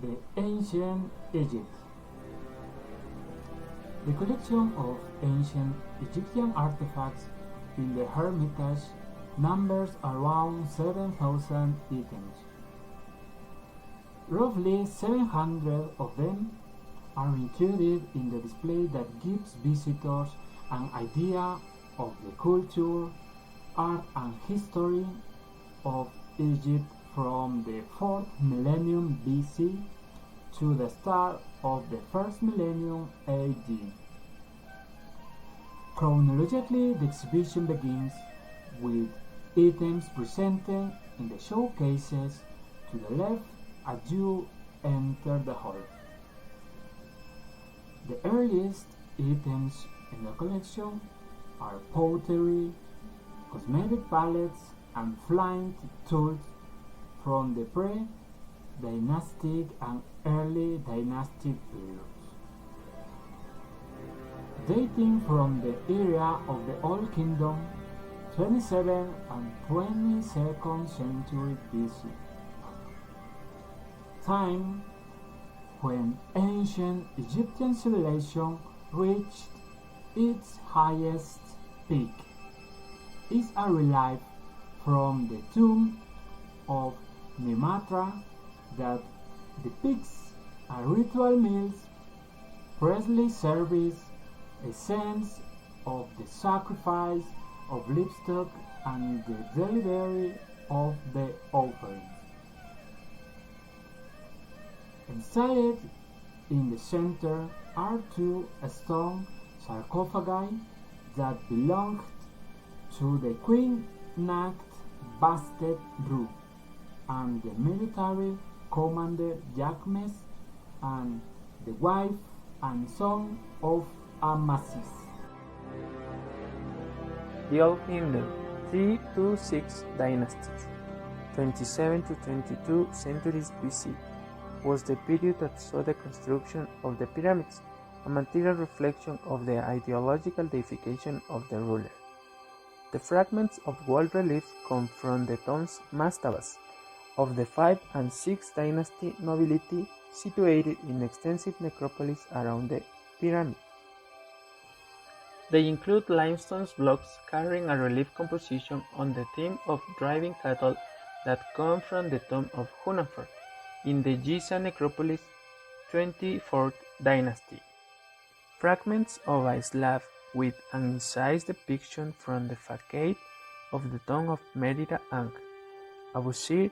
The ancient Egypt. The collection of ancient Egyptian artifacts in the Hermitage numbers around 7,000 items. Roughly 700 of them are included in the display that gives visitors an idea of the culture, art and history of Egypt from the 4th millennium BC to the start of the 1st millennium AD. Chronologically, the exhibition begins with items presented in the showcases to the left as you enter the hall. The earliest items in the collection are pottery, cosmetic palettes, and flint tools from the pre-dynastic and early dynastic periods, dating from the era of the Old Kingdom, 27th and 22nd century BC, time when ancient Egyptian civilization reached its highest peak, is a relief from the tomb of Nematra that depicts a ritual meals, priestly service, a sense of the sacrifice of livestock and the delivery of the offerings. Inside in the center are two stone sarcophagi that belonged to the Queen Nacht Bastet Ru and the military commander Jacmes and the wife and son of Amasis. The Old Kingdom, 3 to 6 dynasties, 27 to 22 centuries BC, was the period that saw the construction of the pyramids, a material reflection of the ideological deification of the ruler. The fragments of wall reliefs come from the tombs mastabas of the 5 and 6 dynasty nobility situated in extensive necropolis around the pyramid. They include limestone blocks carrying a relief composition on the theme of driving cattle that come from the tomb of Hunafer in the Giza necropolis, 24th dynasty. Fragments of a slab with an incised depiction from the facade of the tomb of Merida Ankh, Abusir,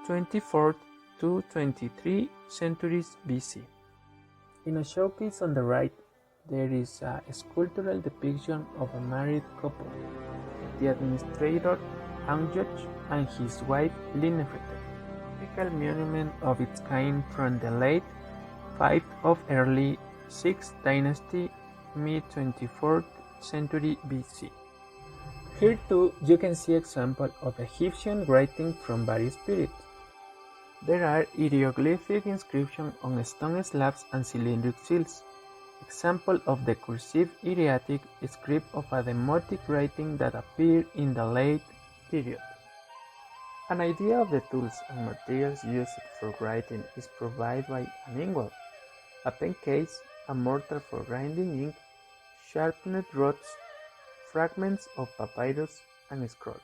24th to 23 centuries BC. In a showcase on the right, there is a sculptural depiction of a married couple, the administrator Anjoch and his wife Linefrete, a typical monument of its kind from the late 5th of early 6th dynasty, mid-24th century BC. Here too you can see examples of Egyptian writing from various periods. There are hieroglyphic inscriptions on stone slabs and cylindric seals, example of the cursive hieratic script of a demotic writing that appeared in the late period. An idea of the tools and materials used for writing is provided by an inkwell, a pen case, a mortar for grinding ink, sharpened rods, fragments of papyrus, and scrolls.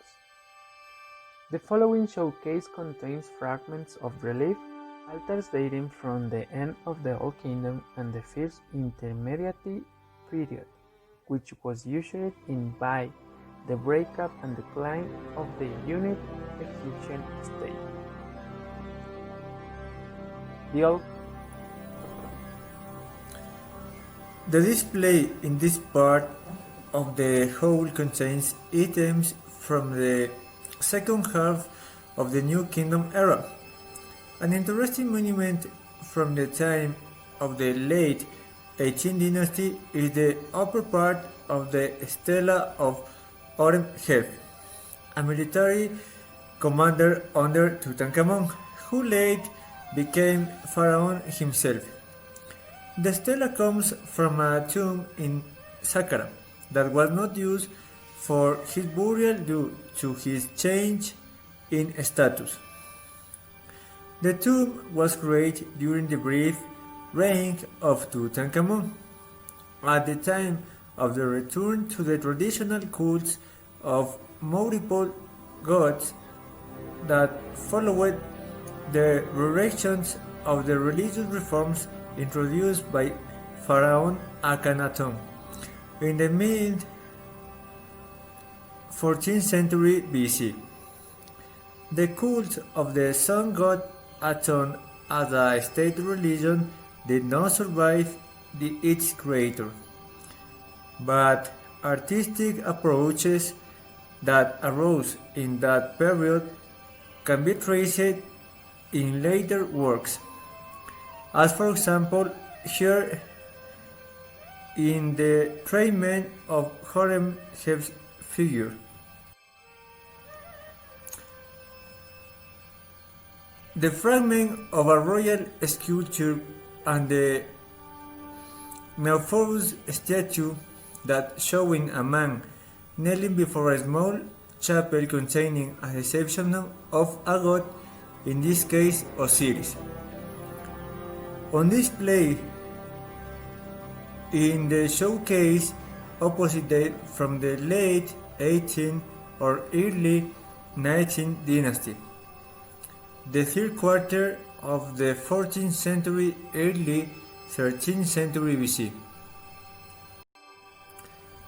The following showcase contains fragments of relief, altars dating from the end of the Old Kingdom and the first intermediate period, which was ushered in by the breakup and decline of the unit Egyptian state. The display in this part of the hall contains items from the second half of the New Kingdom era. An interesting monument from the time of the late 18th dynasty is the upper part of the stela of Horemheb, a military commander under Tutankhamun, who later became pharaoh himself. The stela comes from a tomb in Saqqara that was not used for his burial due to his change in status. The tomb was created during the brief reign of Tutankhamun, at the time of the return to the traditional cults of multiple gods that followed the reactions of the religious reforms introduced by Pharaoh Akhenaten in the mid 14th century BC. The cult of the sun god Aton as a state religion did not survive its creator, but artistic approaches that arose in that period can be traced in later works, as for example here in the treatment of Horemheb's figure. The fragment of a royal sculpture and the Neophorus statue that showing a man kneeling before a small chapel containing a deception of a god, in this case Osiris. On display in the showcase opposite from the late 18th or early 19th dynasty, the third quarter of the 14th century, early 13th century BC.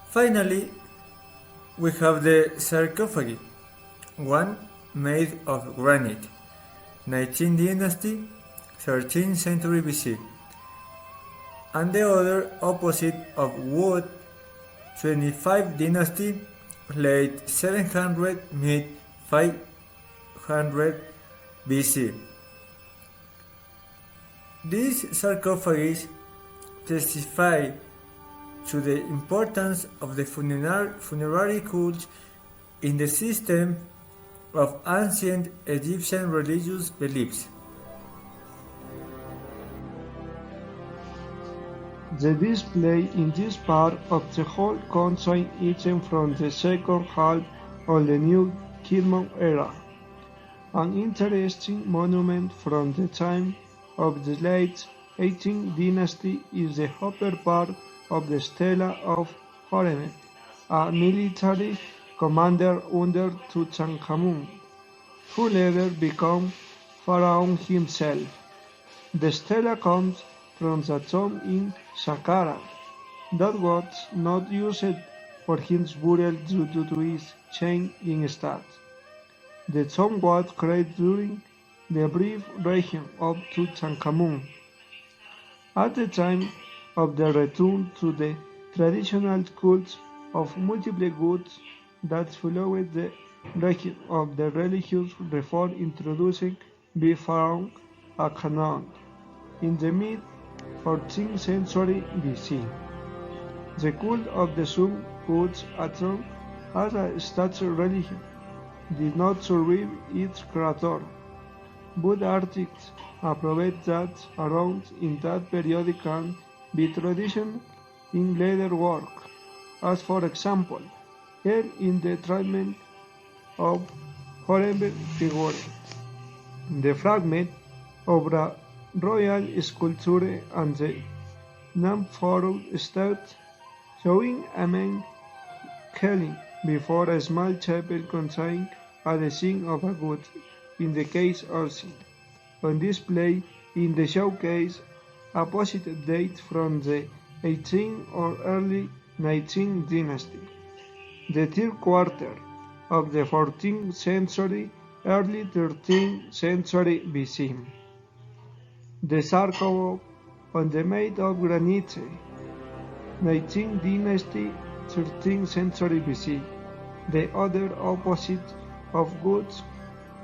Finally, we have the sarcophagi, one made of granite, 19th dynasty, 13th century BC, and the other opposite of wood, 25th dynasty, late 700, mid 500 BC. These sarcophags testify to the importance of the funerary cult in the system of ancient Egyptian religious beliefs. The display in this part of the hall contains items from the second half of the New Kingdom era. An interesting monument from the time of the late 18th dynasty is the upper part of the Stela of Horemheb, a military commander under Tutankhamun, who later became Pharaoh himself. The stela comes from the tomb in Saqqara that was not used for his burial due to its change in status. The tomb was created during the brief reign of Tutankhamun. At the time of the return to the traditional cult of multiple gods that followed the reign of the religious reform introduced by Pharaoh Akhenaten in the mid-14th century BC. The cult of the sun god Aton as a state religion did not survive its creator, but artists approved that around in that period can be tradition in later work, as for example, here in the treatment of Horemheb's figure. The fragment of a royal sculpture and the Neophorus statue showing a man kneeling before a small chapel contains the scene of a god, in the case Osiris, on display in the showcase a positive date from the 18th or early 19th dynasty, the third quarter of the 14th century, early 13th century BC. The sarcophagus on the made of granite, 19th dynasty, 13th century BC. The other opposite of goods,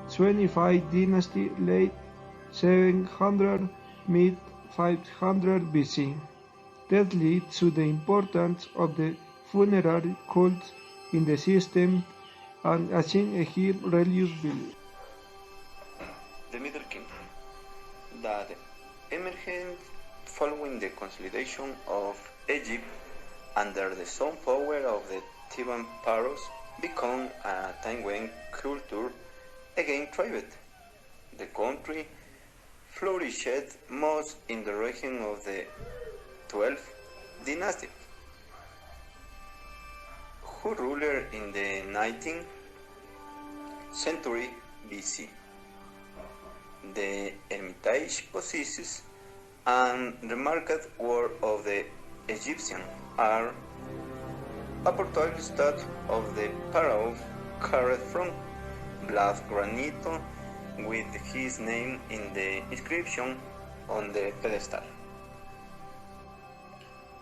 25th dynasty, late 700, mid 500 BC. That leads to the importance of the funerary cult in the system and ancient Egypt religious belief. The Middle Kingdom that emerged following the consolidation of Egypt under the sound power of the Theban pharaohs became a time when culture again thrived. The country flourished most in the region of the 12th dynasty, who ruled in the 19th century BC. The Hermitage possesses and remarked work of the Egyptian art, a portable statue of the pharaoh carved from black granite with his name in the inscription on the pedestal.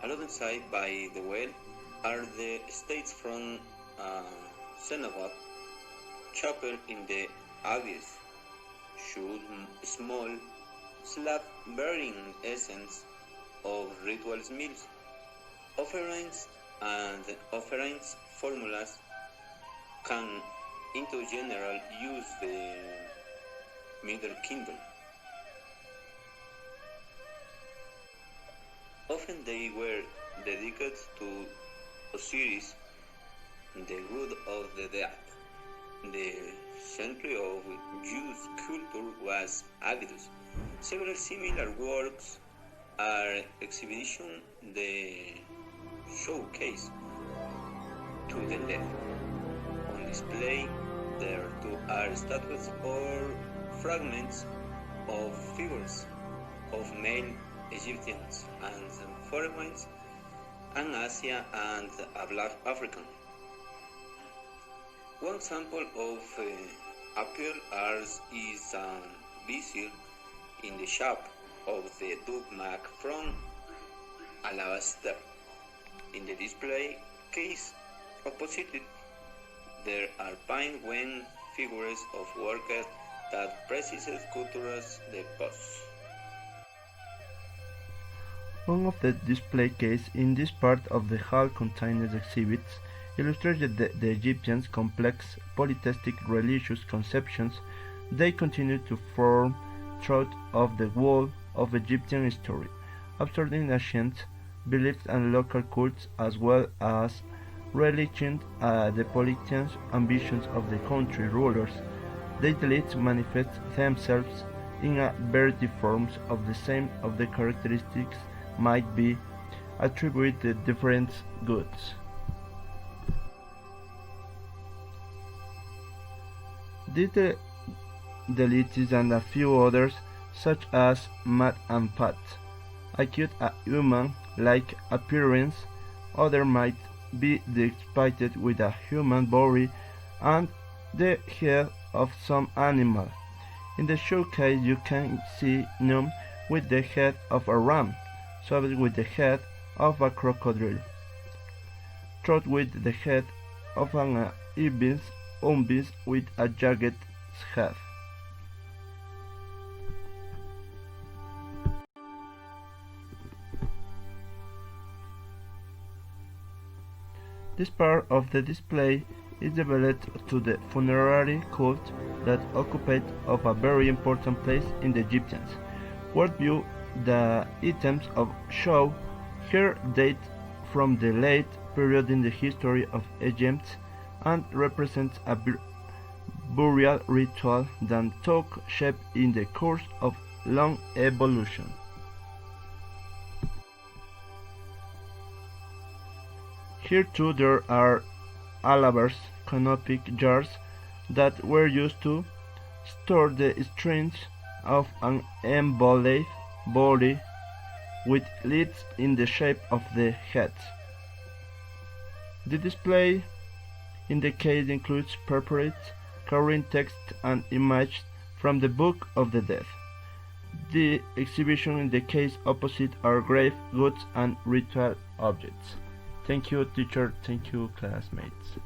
Alongside by the well are the states from synagogue, chapel in the abyss, small slab bearing essence of ritual meals, offerings and offerings formulas can into general use the Middle Kingdom. Often they were dedicated to Osiris, the god of the dead. The century of Jewish culture was Abydos. Several similar works are exhibition the showcase to the left. On display there too are statues or fragments of figures of male Egyptians and foreigners and Asia and a black African. One example of appeal art is visible in the shape of the dogma from alabaster. In the display case opposite there are penguin figures of workers that precises cultures the pose. One of the display cases in this part of the hall contains exhibits illustrated the Egyptians' complex polytheistic religious conceptions. They continue to form throughout of the whole of Egyptian history, absorbing ancient beliefs and local cults as well as religion the political ambitions of the country rulers. They delight manifest themselves in a variety forms of the same of the characteristics might be attributed to different goods. These deities and a few others, such as Mat and Pat, acute a human-like appearance. Others might be depicted with a human body and the head of some animal. In the showcase you can see none with the head of a ram, some with the head of a crocodile, throat with the head of an ibis, with a jagged head. This part of the display is devoted to the funerary cult that occupied of a very important place in the Egyptians. Worldview, the items of show here date from the late period in the history of Egypt and represent a burial ritual that took shape in the course of long evolution. Here too there are alabaster canopic jars that were used to store the strings of an embodied body with lids in the shape of the head. The display in the case includes portraits carrying text and images from the Book of the Dead. The exhibition in the case opposite are grave goods and ritual objects. Thank you, teacher. Thank you, classmates.